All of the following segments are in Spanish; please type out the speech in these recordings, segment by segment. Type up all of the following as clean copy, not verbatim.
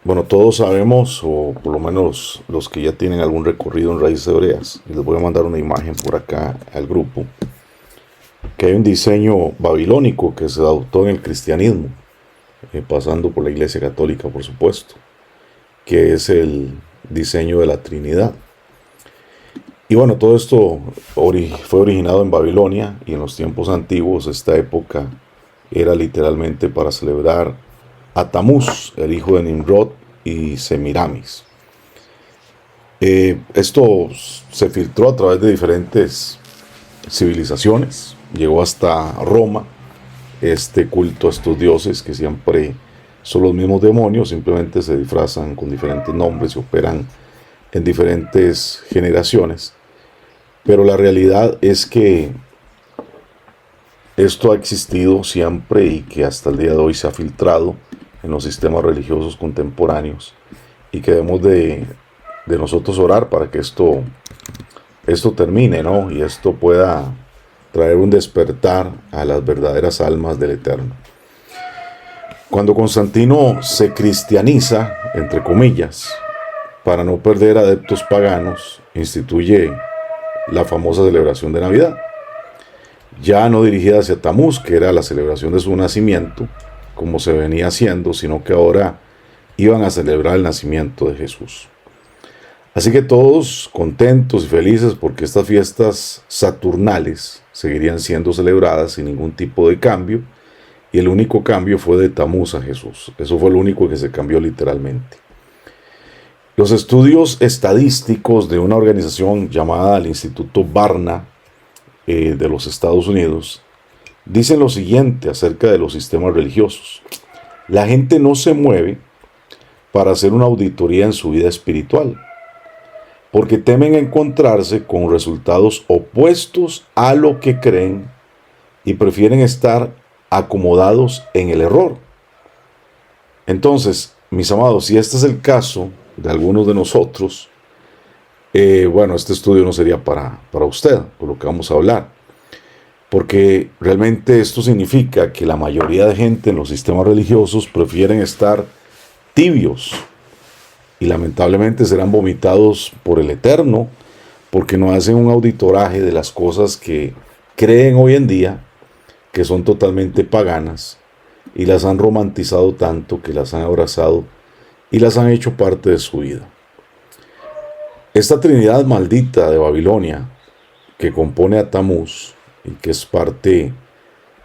Bueno, todos sabemos, o por lo menos los que ya tienen algún recorrido en raíces hebreas, y les voy a mandar una imagen por acá al grupo, que hay un diseño babilónico que se adoptó en el cristianismo, pasando por la Iglesia Católica, por supuesto, que es el diseño de la Trinidad. Y bueno, todo esto fue originado en Babilonia, y en los tiempos antiguos esta época era literalmente para celebrar a Tamuz, el hijo de Nimrod y Semiramis. Esto se filtró a través de diferentes civilizaciones, llegó hasta Roma, este culto a estos dioses que siempre son los mismos demonios, simplemente se disfrazan con diferentes nombres y operan en diferentes generaciones. Pero la realidad es que esto ha existido siempre y que hasta el día de hoy se ha filtrado en los sistemas religiosos contemporáneos, y que debemos de nosotros orar para que esto termine, ¿no? Y esto pueda traer un despertar a las verdaderas almas del Eterno. Cuando Constantino se cristianiza, entre comillas, para no perder adeptos paganos, instituye la famosa celebración de Navidad, ya no dirigida hacia Tamuz, que era la celebración de su nacimiento, como se venía haciendo, sino que ahora iban a celebrar el nacimiento de Jesús. Así que todos contentos y felices porque estas fiestas saturnales seguirían siendo celebradas sin ningún tipo de cambio, y el único cambio fue de Tamuz a Jesús. Eso fue lo único que se cambió literalmente. Los estudios estadísticos de una organización llamada el Instituto Barna de los Estados Unidos dicen lo siguiente acerca de los sistemas religiosos. La gente no se mueve para hacer una auditoría en su vida espiritual, porque temen encontrarse con resultados opuestos a lo que creen y prefieren estar acomodados en el error. Entonces, mis amados, si este es el caso de algunos de nosotros, bueno, este estudio no sería para usted, por lo que vamos a hablar, porque realmente esto significa que la mayoría de gente en los sistemas religiosos prefieren estar tibios, y lamentablemente serán vomitados por el Eterno, porque no hacen un auditoraje de las cosas que creen hoy en día, que son totalmente paganas, y las han romantizado tanto que las han abrazado y las han hecho parte de su vida. Esta Trinidad maldita de Babilonia, que compone a Tamuz y que es parte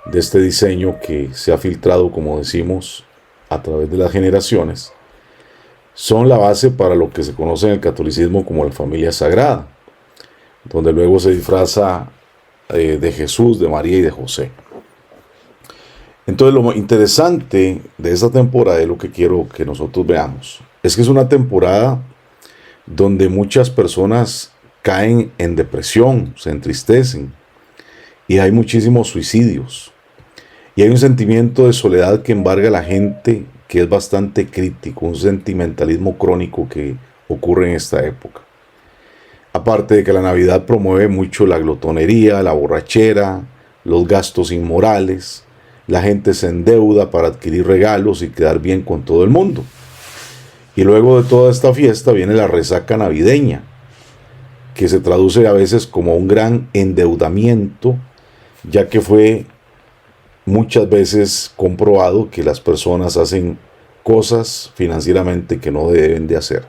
de este diseño que se ha filtrado, como decimos, a través de las generaciones, son la base para lo que se conoce en el catolicismo como la familia sagrada, donde luego se disfraza de Jesús, de María y de José. Entonces, lo interesante de esta temporada, y lo que quiero que nosotros veamos, es que es una temporada donde muchas personas caen en depresión, se entristecen, y hay muchísimos suicidios, y hay un sentimiento de soledad que embarga a la gente, que es bastante crítico, un sentimentalismo crónico que ocurre en esta época. Aparte de que la Navidad promueve mucho la glotonería, la borrachera, los gastos inmorales, la gente se endeuda para adquirir regalos y quedar bien con todo el mundo. Y luego de toda esta fiesta viene la resaca navideña, que se traduce a veces como un gran endeudamiento, ya que fue muchas veces comprobado que las personas hacen cosas financieramente que no deben de hacer.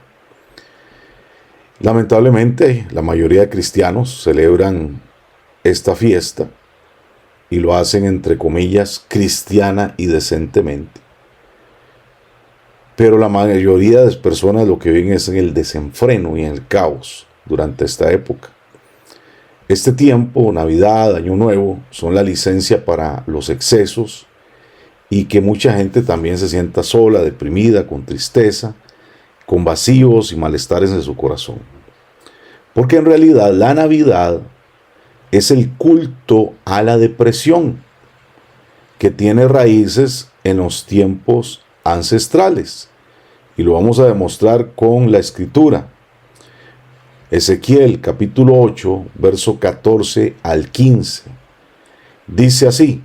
Lamentablemente, la mayoría de cristianos celebran esta fiesta y lo hacen, entre comillas, cristiana y decentemente. Pero la mayoría de las personas lo que ven es en el desenfreno y en el caos durante esta época. Este tiempo, Navidad, Año Nuevo, son la licencia para los excesos, y que mucha gente también se sienta sola, deprimida, con tristeza, con vacíos y malestares en su corazón. Porque en realidad la Navidad es el culto a la depresión, que tiene raíces en los tiempos ancestrales, y lo vamos a demostrar con la Escritura. Ezequiel capítulo 8, verso 14 al 15. Dice así: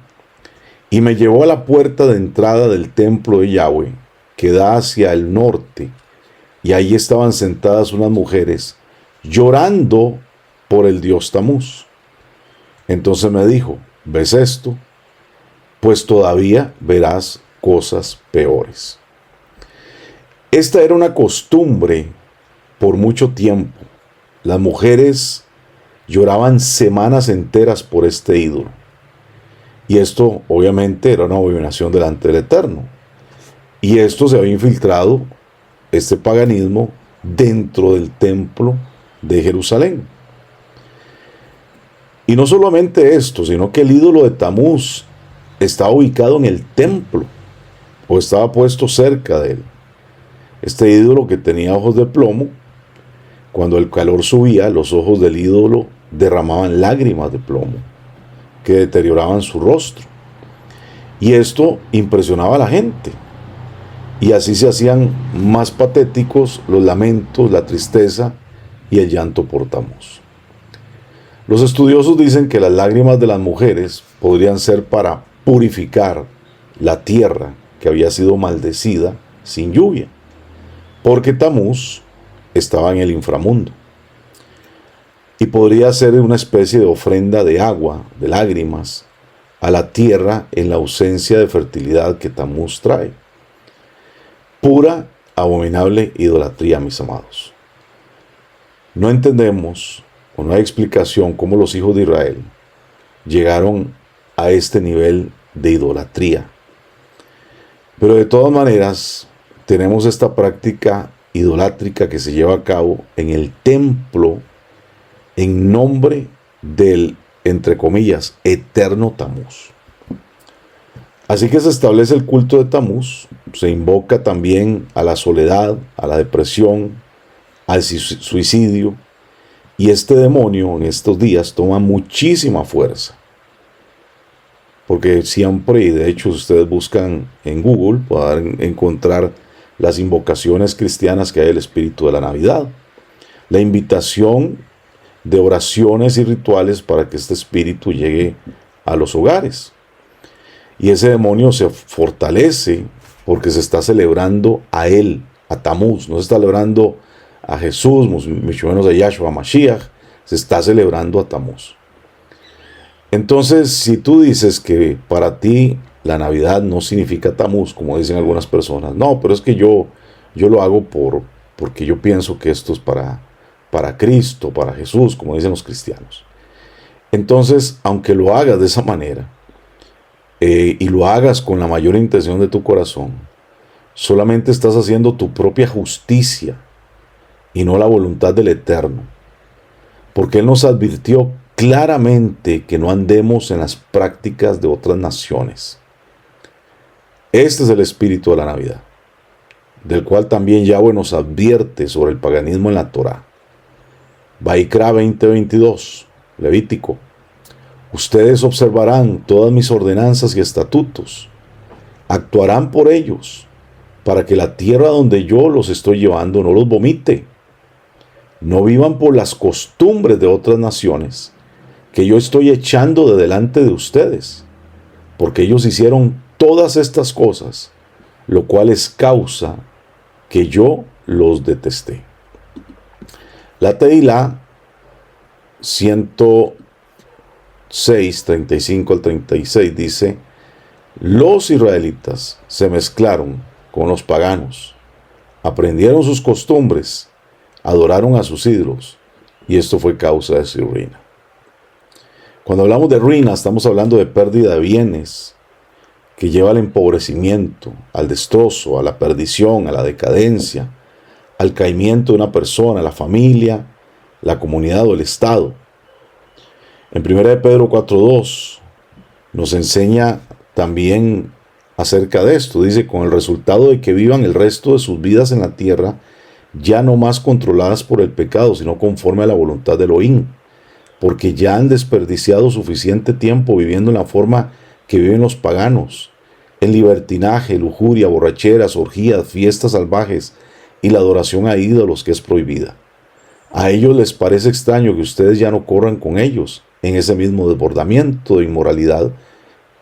y me llevó a la puerta de entrada del templo de Yahweh, que da hacia el norte, y ahí estaban sentadas unas mujeres llorando por el dios Tamuz. Entonces me dijo, ¿ves esto? Pues todavía verás cosas peores. Esta era una costumbre por mucho tiempo. Las mujeres lloraban semanas enteras por este ídolo. Y esto obviamente era una abominación delante del Eterno. Y esto se había infiltrado, este paganismo, dentro del templo de Jerusalén. Y no solamente esto, sino que el ídolo de Tamuz estaba ubicado en el templo, o estaba puesto cerca de él. Este ídolo que tenía ojos de plomo, cuando el calor subía, los ojos del ídolo derramaban lágrimas de plomo que deterioraban su rostro. Y esto impresionaba a la gente. Y así se hacían más patéticos los lamentos, la tristeza y el llanto por Tamuz. Los estudiosos dicen que las lágrimas de las mujeres podrían ser para purificar la tierra que había sido maldecida sin lluvia, porque Tamuz estaba en el inframundo. Y podría ser una especie de ofrenda de agua, de lágrimas, a la tierra en la ausencia de fertilidad que Tamuz trae. Pura, abominable idolatría, mis amados. No entendemos, o no hay explicación cómo los hijos de Israel llegaron a este nivel de idolatría. Pero de todas maneras, tenemos esta práctica idolátrica que se lleva a cabo en el templo en nombre del, entre comillas, eterno Tamuz. Así que se establece el culto de Tamuz, se invoca también a la soledad, a la depresión, al suicidio, y este demonio en estos días toma muchísima fuerza. Porque siempre, y de hecho si ustedes buscan en Google, podrán encontrar las invocaciones cristianas que hay del espíritu de la Navidad. La invitación de oraciones y rituales para que este espíritu llegue a los hogares. Y ese demonio se fortalece porque se está celebrando a él, a Tamuz. No se está celebrando a Jesús, mucho menos a Yahshua Mashiach, se está celebrando a Tamuz. Entonces, si tú dices que para ti la Navidad no significa Tamuz, como dicen algunas personas, no, pero es que yo lo hago porque yo pienso que esto es para Cristo, para Jesús, como dicen los cristianos. Entonces, aunque lo hagas de esa manera, y lo hagas con la mayor intención de tu corazón, solamente estás haciendo tu propia justicia y no la voluntad del Eterno, porque Él nos advirtió claramente que no andemos en las prácticas de otras naciones. Este es el espíritu de la Navidad, del cual también Yahweh nos advierte sobre el paganismo en la Torá. Vaikra 20:22, Levítico. Ustedes observarán todas mis ordenanzas y estatutos, actuarán por ellos, para que la tierra donde yo los estoy llevando no los vomite. No vivan por las costumbres de otras naciones, que yo estoy echando de delante de ustedes, porque ellos hicieron todas estas cosas, lo cual es causa que yo los detesté. La Teilá 106, 35 al 36 dice: los israelitas se mezclaron con los paganos, aprendieron sus costumbres, adoraron a sus ídolos, y esto fue causa de su ruina. Cuando hablamos de ruina, estamos hablando de pérdida de bienes, que lleva al empobrecimiento, al destrozo, a la perdición, a la decadencia, al caimiento de una persona, la familia, la comunidad o el Estado. En 1 de Pedro 4:2 nos enseña también acerca de esto. Dice: con el resultado de que vivan el resto de sus vidas en la tierra, ya no más controladas por el pecado, sino conforme a la voluntad de Elohim, porque ya han desperdiciado suficiente tiempo viviendo en la forma que viven los paganos, en libertinaje, lujuria, borracheras, orgías, fiestas salvajes y la adoración a ídolos que es prohibida. A ellos les parece extraño que ustedes ya no corran con ellos en ese mismo desbordamiento de inmoralidad,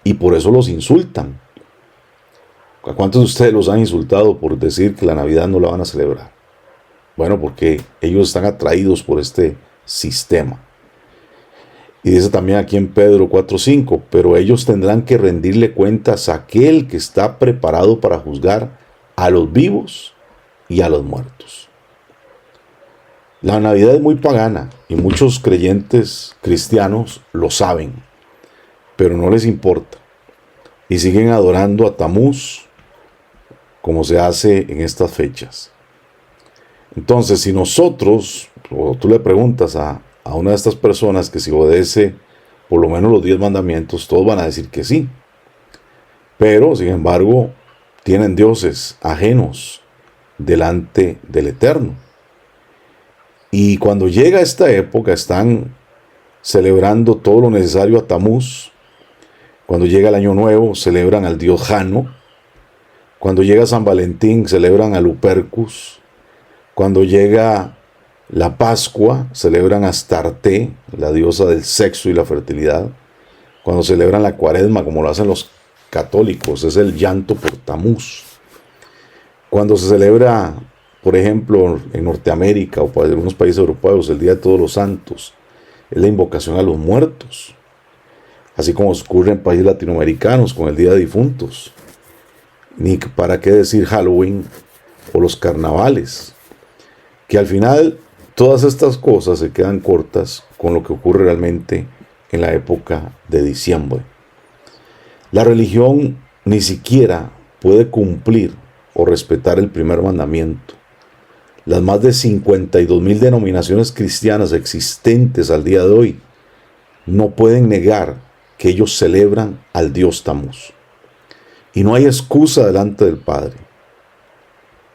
y por eso los insultan. ¿A cuántos de ustedes los han insultado por decir que la Navidad no la van a celebrar? Bueno, porque ellos están atraídos por este sistema. Y dice también aquí en Pedro 4:5, pero ellos tendrán que rendirle cuentas a aquel que está preparado para juzgar a los vivos y a los muertos. La Navidad es muy pagana y muchos creyentes cristianos lo saben, pero no les importa y siguen adorando a Tamuz como se hace en estas fechas. Entonces, si nosotros, o tú le preguntas a una de estas personas que si obedece por lo menos los 10 mandamientos, todos van a decir que sí. Pero, sin embargo, tienen dioses ajenos delante del Eterno. Y cuando llega esta época, están celebrando todo lo necesario a Tamuz. Cuando llega el Año Nuevo, celebran al dios Jano. Cuando llega San Valentín, celebran a Lupercus. Cuando llega la Pascua, celebran a Astarte, la diosa del sexo y la fertilidad. Cuando celebran la Cuaresma, como lo hacen los católicos, es el llanto por Tamuz. Cuando se celebra, por ejemplo, en Norteamérica o para algunos países europeos, el Día de Todos los Santos, es la invocación a los muertos. Así como ocurre en países latinoamericanos con el Día de Difuntos. Ni para qué decir Halloween o los carnavales. Que al final todas estas cosas se quedan cortas con lo que ocurre realmente en la época de diciembre. La religión ni siquiera puede cumplir o respetar el primer mandamiento. Las más de 52,000 denominaciones cristianas existentes al día de hoy no pueden negar que ellos celebran al dios Tamuz. Y no hay excusa delante del Padre.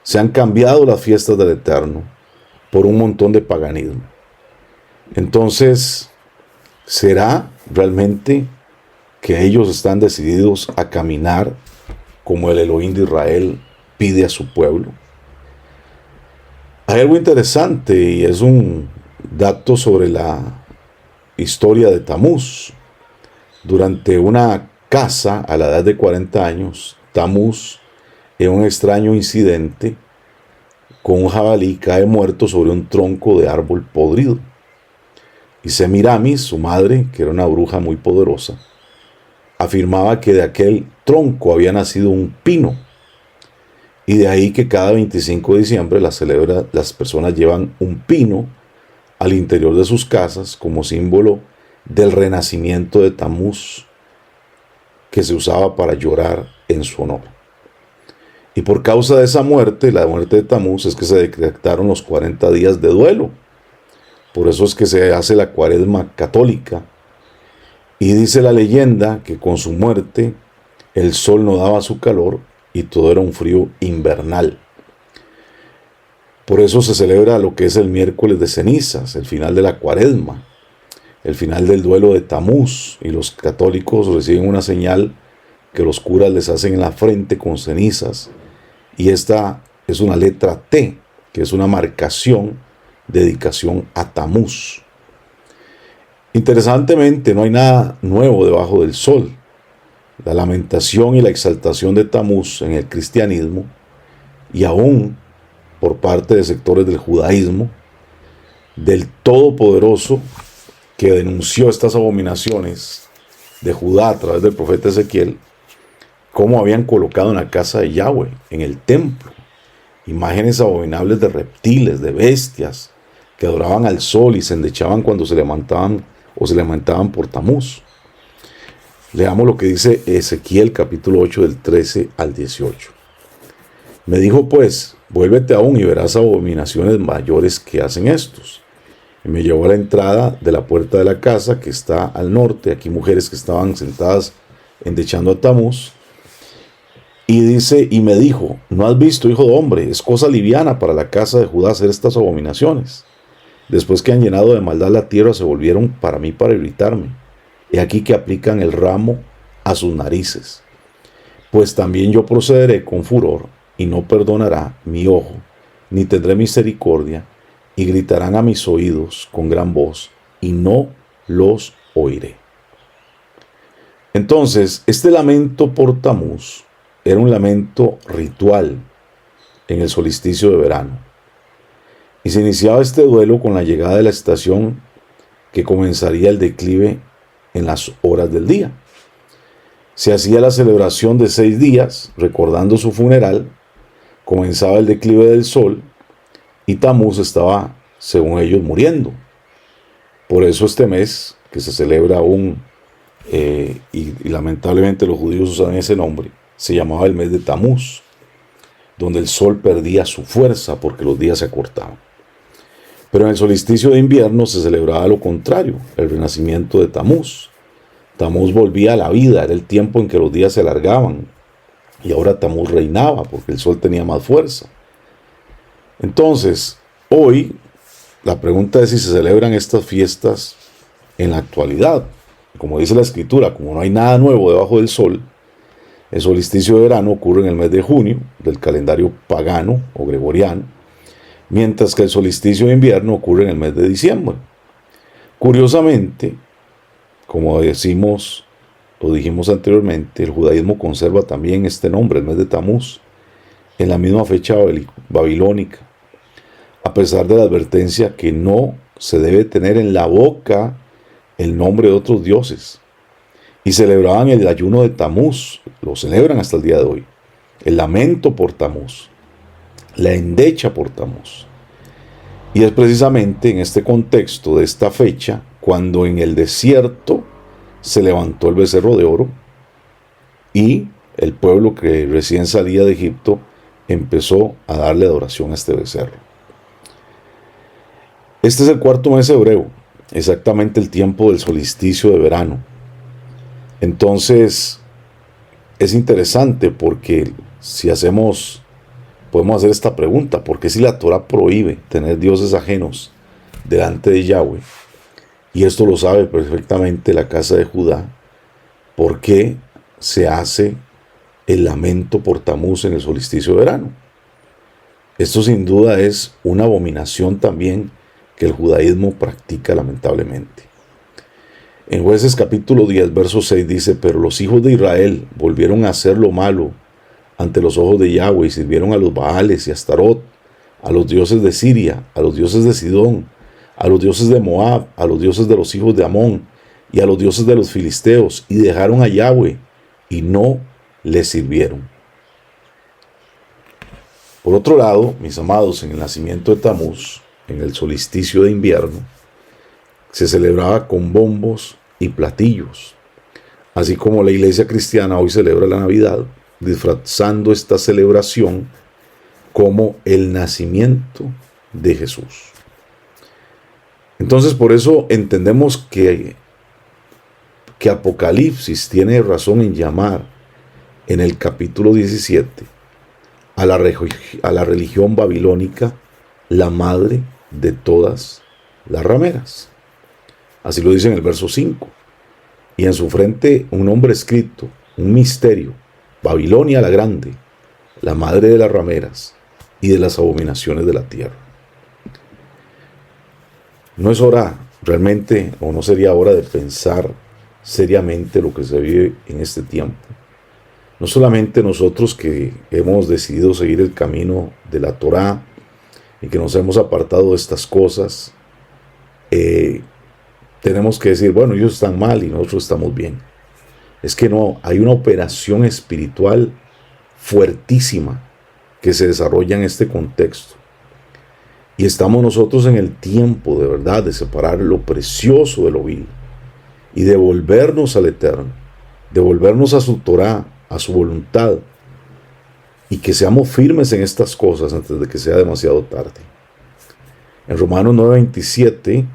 Se han cambiado las fiestas del Eterno por un montón de paganismo. Entonces, ¿será realmente que ellos están decididos a caminar como el Elohim de Israel pide a su pueblo? Hay algo interesante y es un dato sobre la historia de Tamuz. Durante una caza a la edad de 40 años, Tamuz, en un extraño incidente con un jabalí, cae muerto sobre un tronco de árbol podrido. Y Semiramis, su madre, que era una bruja muy poderosa, afirmaba que de aquel tronco había nacido un pino. Y de ahí que cada 25 de diciembre las personas llevan un pino al interior de sus casas como símbolo del renacimiento de Tamuz, que se usaba para llorar en su honor. Y por causa de esa muerte, la muerte de Tamuz, es que se decretaron los 40 días de duelo. Por eso es que se hace la Cuaresma católica. Y dice la leyenda que con su muerte el sol no daba su calor y todo era un frío invernal. Por eso se celebra lo que es el miércoles de cenizas, el final de la Cuaresma, el final del duelo de Tamuz, y los católicos reciben una señal que los curas les hacen en la frente con cenizas, y esta es una letra T, que es una marcación, dedicación a Tamuz. Interesantemente, no hay nada nuevo debajo del sol. La lamentación y la exaltación de Tamuz en el cristianismo, y aún por parte de sectores del judaísmo, del Todopoderoso, que denunció estas abominaciones de Judá a través del profeta Ezequiel, cómo habían colocado en la casa de Yahweh, en el templo, imágenes abominables de reptiles, de bestias, que adoraban al sol y se endechaban cuando se levantaban o se lamentaban por Tamuz. Leamos lo que dice Ezequiel capítulo 8 del 13 al 18. Me dijo pues, vuélvete aún y verás abominaciones mayores que hacen estos. Y me llevó a la entrada de la puerta de la casa que está al norte, aquí mujeres que estaban sentadas endechando a Tamuz. Y dice, y me dijo, ¿no has visto, hijo de hombre? Es cosa liviana para la casa de Judá hacer estas abominaciones. Después que han llenado de maldad la tierra, se volvieron para mí para irritarme. He aquí que aplican el ramo a sus narices. Pues también yo procederé con furor, y no perdonará mi ojo, ni tendré misericordia, y gritarán a mis oídos con gran voz, y no los oiré. Entonces, este lamento por Tamuz era un lamento ritual en el solsticio de verano. Y se iniciaba este duelo con la llegada de la estación que comenzaría el declive en las horas del día. Se hacía la celebración de 6 días, recordando su funeral, comenzaba el declive del sol y Tamuz estaba, según ellos, muriendo. Por eso este mes, que se celebra aún, y lamentablemente los judíos usan ese nombre, se llamaba el mes de Tamuz, donde el sol perdía su fuerza porque los días se acortaban. Pero en el solsticio de invierno se celebraba lo contrario, el renacimiento de Tamuz. Tamuz volvía a la vida, era el tiempo en que los días se alargaban, y ahora Tamuz reinaba porque el sol tenía más fuerza. Entonces, hoy, la pregunta es si se celebran estas fiestas en la actualidad. Como dice la Escritura, como no hay nada nuevo debajo del sol, el solsticio de verano ocurre en el mes de junio del calendario pagano o gregoriano, mientras que el solsticio de invierno ocurre en el mes de diciembre. Curiosamente, como dijimos anteriormente, el judaísmo conserva también este nombre, el mes de Tamuz, en la misma fecha babilónica, a pesar de la advertencia que no se debe tener en la boca el nombre de otros dioses. Y celebraban el ayuno de Tamuz, lo celebran hasta el día de hoy, el lamento por Tamuz, la endecha por Tamuz. Y es precisamente en este contexto de esta fecha cuando en el desierto se levantó el becerro de oro y el pueblo que recién salía de Egipto empezó a darle adoración a este becerro. Este es el 4º mes hebreo, exactamente el tiempo del solsticio de verano. Entonces, es interesante porque podemos hacer esta pregunta: ¿por qué si la Torá prohíbe tener dioses ajenos delante de Yahweh? Y esto lo sabe perfectamente la casa de Judá. ¿Por qué se hace el lamento por Tamuz en el solsticio de verano? Esto sin duda es una abominación también que el judaísmo practica lamentablemente. En Jueces capítulo 10, verso 6 dice: pero los hijos de Israel volvieron a hacer lo malo ante los ojos de Yahweh y sirvieron a los Baales y a Astarot, a los dioses de Siria, a los dioses de Sidón, a los dioses de Moab, a los dioses de los hijos de Amón y a los dioses de los filisteos, y dejaron a Yahweh y no le sirvieron. Por otro lado, mis amados, en el nacimiento de Tamuz, en el solsticio de invierno, se celebraba con bombos y platillos, así como la iglesia cristiana hoy celebra la Navidad, disfrazando esta celebración como el nacimiento de Jesús. Entonces, por eso entendemos que Apocalipsis tiene razón en llamar en el capítulo 17 a la religión babilónica la madre de todas las rameras. Así lo dice en el verso 5. Y en su frente un nombre escrito, un misterio: Babilonia la grande, la madre de las rameras y de las abominaciones de la tierra. No es hora realmente, o no sería hora de pensar seriamente lo que se vive en este tiempo. No solamente nosotros que hemos decidido seguir el camino de la Torá y que nos hemos apartado de estas cosas, tenemos que decir, bueno, ellos están mal y nosotros estamos bien. Es que no, hay una operación espiritual fuertísima que se desarrolla en este contexto. Y estamos nosotros en el tiempo de verdad de separar lo precioso de lo vil y devolvernos al Eterno, devolvernos a su Torá, a su voluntad, y que seamos firmes en estas cosas antes de que sea demasiado tarde. En Romanos 9:27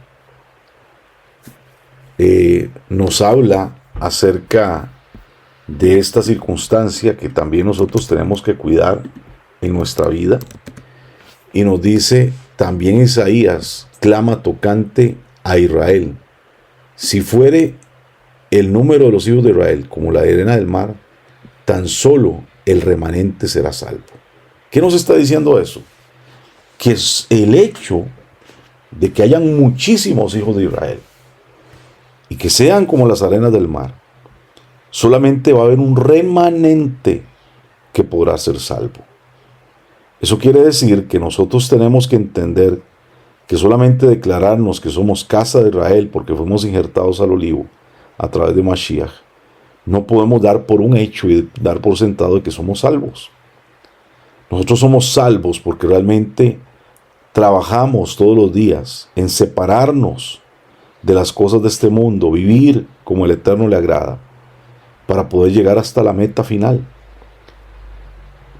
nos habla acerca de esta circunstancia que también nosotros tenemos que cuidar en nuestra vida, y nos dice también Isaías: clama tocante a Israel, si fuere el número de los hijos de Israel como la arena del mar, tan solo el remanente será salvo. ¿Qué nos está diciendo eso? Que es el hecho de que hayan muchísimos hijos de Israel y que sean como las arenas del mar, solamente va a haber un remanente que podrá ser salvo. Eso quiere decir que nosotros tenemos que entender que solamente declararnos que somos casa de Israel porque fuimos injertados al olivo a través de Mashiach, no podemos dar por un hecho y dar por sentado de que somos salvos. Nosotros somos salvos porque realmente trabajamos todos los días en separarnos de las cosas de este mundo, vivir como el Eterno le agrada, para poder llegar hasta la meta final.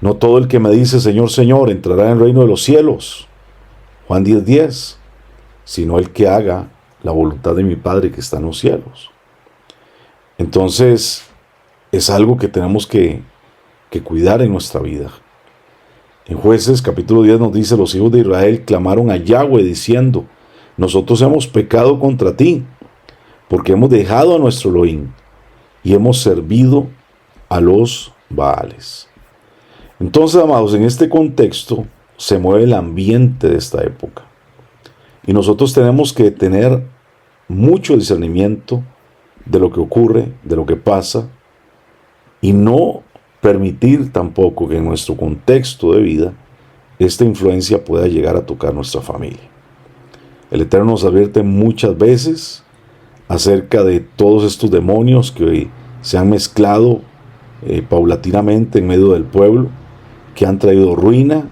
No todo el que me dice Señor, Señor, entrará en el reino de los cielos, Juan 10:10, sino el que haga la voluntad de mi Padre que está en los cielos. Entonces, es algo que tenemos que cuidar en nuestra vida. En Jueces capítulo 10 nos dice, los hijos de Israel clamaron a Yahweh diciendo, nosotros hemos pecado contra ti, porque hemos dejado a nuestro Elohim y hemos servido a los Baales. Entonces, amados, en este contexto se mueve el ambiente de esta época. Y nosotros tenemos que tener mucho discernimiento de lo que ocurre, de lo que pasa, y no permitir tampoco que en nuestro contexto de vida esta influencia pueda llegar a tocar nuestra familia. El Eterno nos advierte muchas veces acerca de todos estos demonios que hoy se han mezclado paulatinamente en medio del pueblo, que han traído ruina,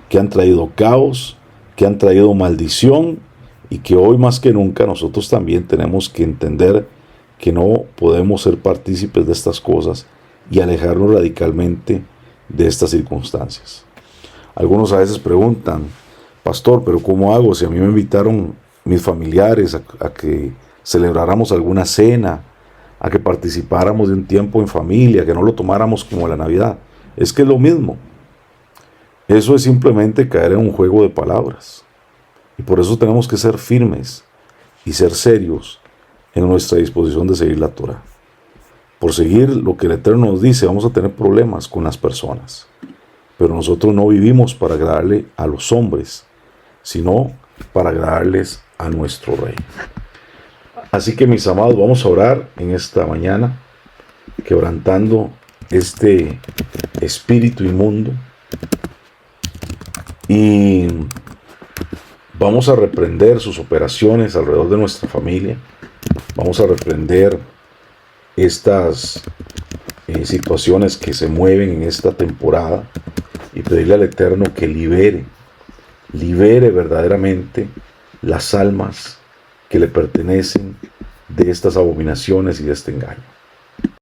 que han traído caos, que han traído maldición, y que hoy más que nunca nosotros también tenemos que entender que no podemos ser partícipes de estas cosas y alejarnos radicalmente de estas circunstancias. Algunos a veces preguntan, pastor, pero ¿cómo hago si a mí me invitaron mis familiares a que celebráramos alguna cena, a que participáramos de un tiempo en familia, que no lo tomáramos como la Navidad? Es que es lo mismo. Eso es simplemente caer en un juego de palabras. Y por eso tenemos que ser firmes y ser serios en nuestra disposición de seguir la Torah. Por seguir lo que el Eterno nos dice, vamos a tener problemas con las personas. Pero nosotros no vivimos para agradarle a los hombres, sino para agradarles a nuestro Rey. Así que, mis amados, vamos a orar en esta mañana, quebrantando este espíritu inmundo. Y vamos a reprender sus operaciones alrededor de nuestra familia. Vamos a reprender estas situaciones que se mueven en esta temporada y pedirle al Eterno que libere verdaderamente las almas que le pertenecen de estas abominaciones y de este engaño.